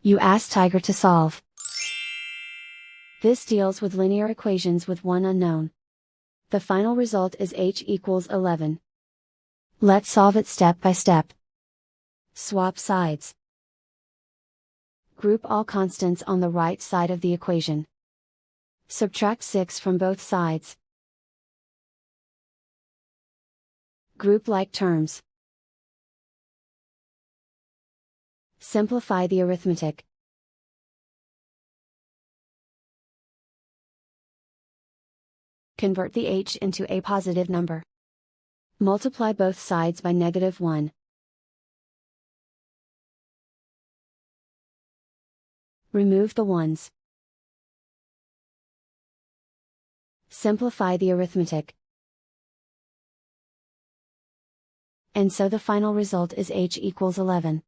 You ask Tiger to solve. This deals with linear equations with one unknown. The final result is h equals 11. Let's solve it step by step. Swap sides. Group all constants on the right side of the equation. Subtract 6 from both sides. Group like terms. Simplify the arithmetic. Convert the h into a positive number. Multiply both sides by -1. Remove the ones. Simplify the arithmetic. And so the final result is h equals 11.